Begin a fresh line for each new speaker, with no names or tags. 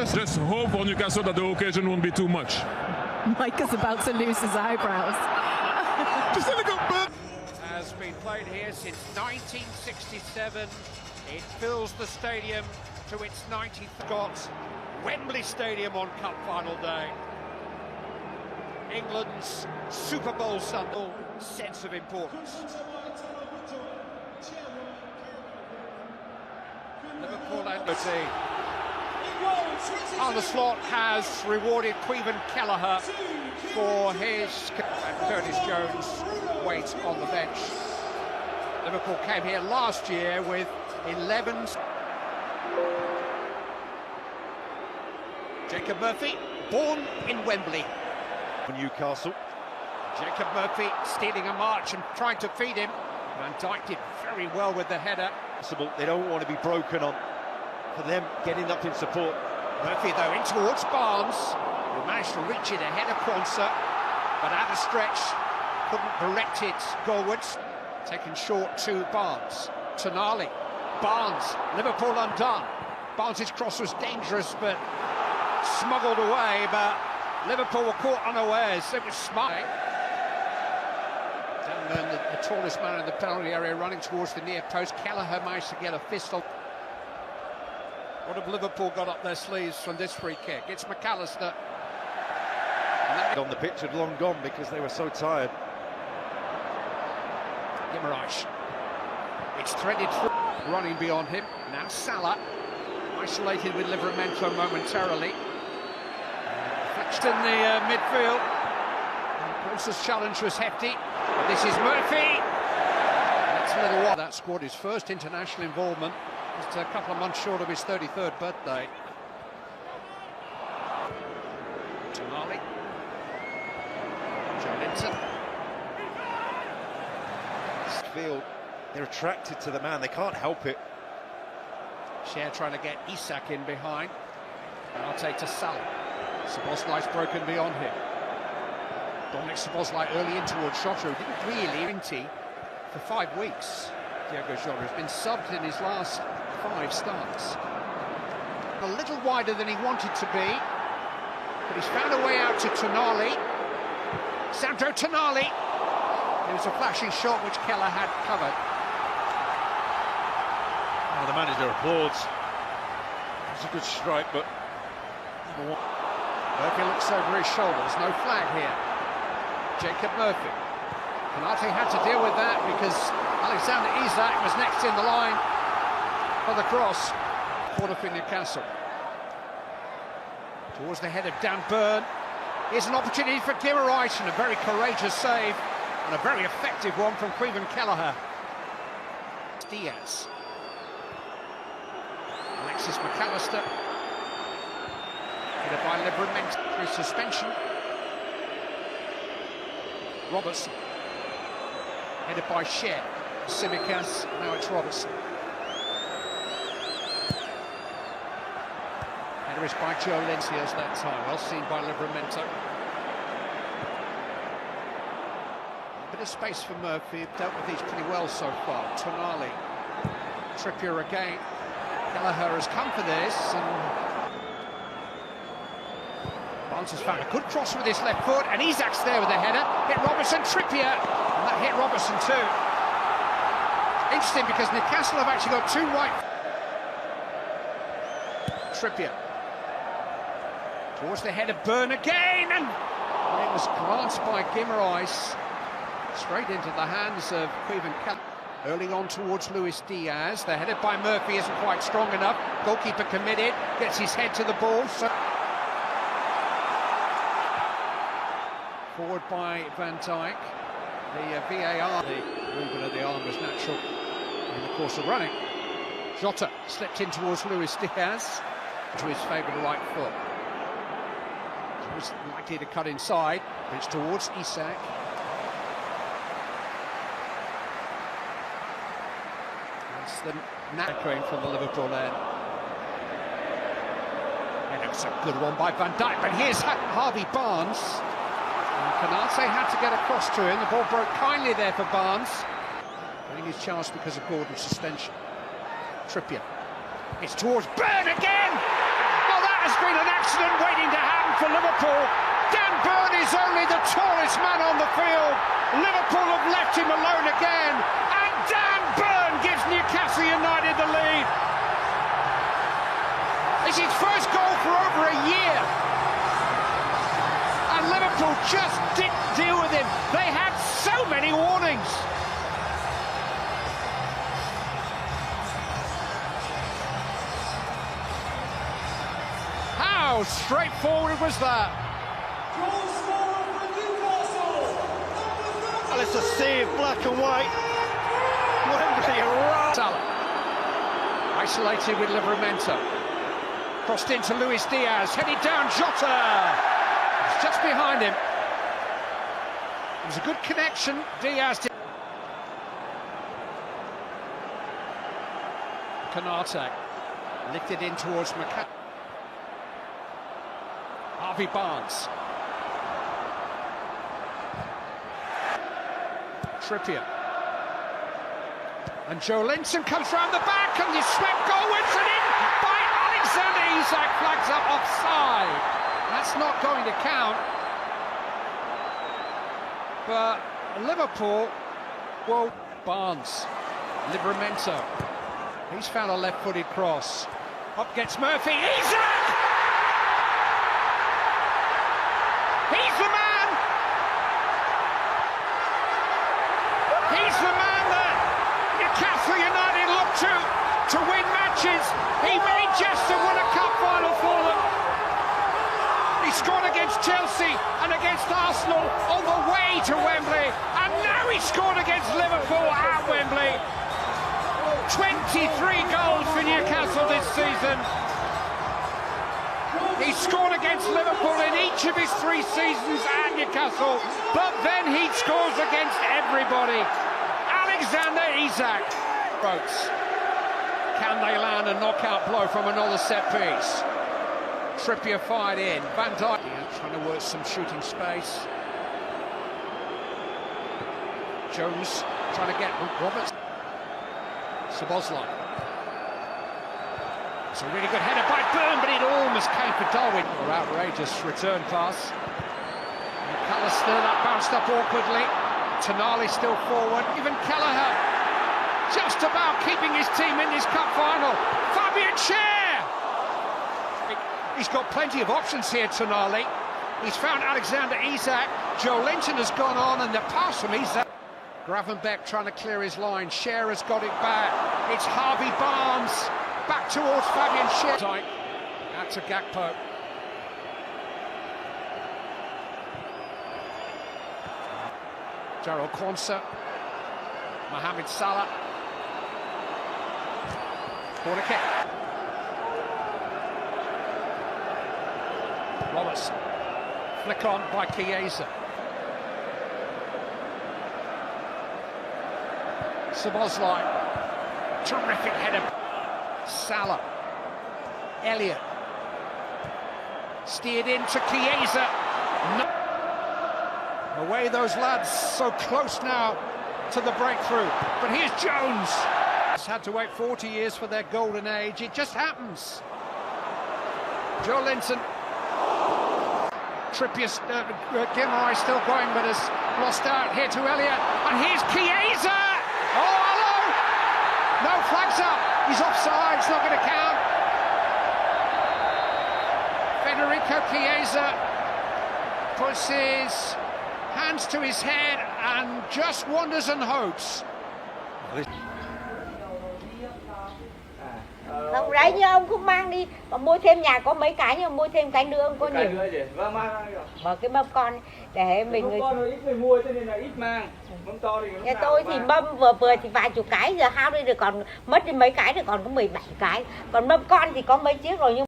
Just hope for Newcastle that the occasion won't be too much.
Mike is about to lose his eyebrows.
Just a little bit. Has been played here since 1967. It fills the stadium to its 90th. Got Wembley Stadium on Cup final day. England's Super Bowl Sunday. Sense of importance. Liverpool and Arne Slot has rewarded Caoimhin Kelleher for his, and Curtis Jones waits on the bench. Liverpool came here last year with 11. Jacob Murphy, born in Wembley.
For Newcastle.
Jacob Murphy stealing a march and trying to feed him. Van Dijk did very well with the header.
They don't want to be broken on. For them, getting up in support.
Murphy, though, in towards Barnes, who managed to reach it ahead of Quansah, but out of stretch, couldn't direct it goalwards. Taken short to Barnes. Tonali, Barnes, Liverpool undone. Barnes' cross was dangerous, but smuggled away, but Liverpool were caught unawares. It was smart. Down there, the tallest man in the penalty area running towards the near post. Kelleher managed to get a fist on. What have Liverpool got up their sleeves from this free kick? It's McAllister.
On the pitch had long gone because they were so tired.
Guimaraes. It's threaded through. Running beyond him. Now Salah. Isolated with Livramento momentarily. Fetched in the midfield. Quansah's challenge was hefty. But this is Murphy. That's a little while. That scored his first international involvement. Just a couple of months short of his 33rd birthday. Tonali. Joelinton.
Field, they're attracted to the man, they can't help it.
Cher trying to get Isak in behind. And I'll take to Salah. Szoboszlai's broken beyond him. Dominic Szoboszlai early in towards Jota, who didn't really 20 for 5 weeks. Diego Jota has been subbed in his last 5 starts. A little wider than he wanted to be, but he's found a way out to Tonali. Sandro Tonali. It was a flashing shot which Keller had covered.
Oh, the manager applauds. It's a good strike, but
Murphy looks over his shoulders. No flag here. Jacob Murphy. Konate had to deal with that because Alexander Isak was next in the line for the cross. Corner for Newcastle. Towards the head of Dan Burn. Here's an opportunity for Guimaraes and a very courageous save and a very effective one from Caoimhin Kelleher. Diaz. Alexis McAllister. Headed by Livramento through suspension. Robertson. Headed by Cher. Tsimikas, now it's Robertson. Header is by Joe Lencios that time, well seen by Livramento. A bit of space for Murphy, dealt with these pretty well so far. Tonali, Trippier again. Kelleher has come for this, and Barnes has found a good cross with his left foot, and Isak's there with the header. Hit Robertson, Trippier, and that hit Robertson too. Interesting because Newcastle have actually got 2 white. Trippier. Towards the head of Burn again, and it was glanced by Guimaraes. Straight into the hands of Caoimhin Kelleher. Early on towards Luis Diaz. The headed by Murphy isn't quite strong enough. Goalkeeper committed, gets his head to the ball. So forward by Van Dijk. The VAR, the movement of the arm was natural in the course of running. Jota slipped in towards Luis Diaz to his favoured right foot. He was likely to cut inside, but it's towards Isak. That's the knack going from the Liverpool end. And it was a good one by Van Dijk, but here's Harvey Barnes. And Konate had to get across to him. The ball broke kindly there for Barnes. Getting his chance because of Gordon's suspension. Trippier. It's towards Burn again! Well, that There's been an accident waiting to happen for Liverpool. Dan Burn is only the tallest man on the field. Liverpool have left him alone again, and Dan Burn gives Newcastle United the lead. It's his first goal for over a year, and Liverpool just didn't deal with him. They had so many warnings. How straightforward was that?
Well, it's a sea of black and white. Wembley around.
Salah, isolated with Livramento. Crossed into Luis Diaz, headed down Jota. It's just behind him. It was a good connection. Diaz did. Canate lifted in towards McCann. Harvey Barnes. Trippier. And Joe Linton comes round the back and the swept goalwards and in by Alexander Isak, flags up offside. That's not going to count. But Liverpool, well, Barnes, Livramento. He's found a left-footed cross. Up gets Murphy. Isak! He's the man! He's the man that Newcastle United look to win matches. He may just have won a cup final for them. He scored against Chelsea and against Arsenal on the way to Wembley, and now he scored against Liverpool at Wembley. 23 goals for Newcastle this season. He scored against Liverpool in each of his 3 seasons at Newcastle, but then he scores against everybody. Alexander Isak. Ropes. Can they land a knockout blow from another set piece? Trippier fired in. Van Dijk trying to work some shooting space. Jones trying to get Roberts. Szoboszlai. It's a really good header by Burn, but it almost came for Darwin. Or outrageous return pass. McAllister, that bounced up awkwardly. Tonali still forward. Even Kelleher just about keeping his team in this cup final. Fabian Schär! He's got plenty of options here, Tonali. He's found Alexander Isak. Joe Linton has gone on, and the pass from Isak. Gravenberch trying to clear his line. Schär has got it back. It's Harvey Barnes. Back towards Fabian Schär. Out to Gakpo. Jarrell Quansah. Mohamed Salah. Corner kick. Robertson. Flick on by Chiesa. Szoboszlai. Terrific header. Salah. Elliott. Steered into Chiesa. No. Away those lads, so close now to the breakthrough. But here's Jones. He's had to wait 40 years for their golden age. It just happens. Joe Linton. Trippier, Gilroy still going, but has lost out here to Elliott. And here's Chiesa. Oh, hello. No, flags up. He's offside. It's not going to count. Federico Chiesa puts his hands to his head and just wonders and hopes.
Không đấy, như ông cũng mang đi và mua thêm, nhà có mấy cái nhưng mà mua thêm cái nữa ông có nhiều. Và cái mâm con để mình. Mâm con ít người mua cho nên là ít mang. Mâm to thì nhà tôi thì mâm vừa thì vài chục cái, giờ hao đi rồi còn mất đi mấy cái rồi còn có 17 cái. Còn mâm con thì có mấy chiếc rồi nhưng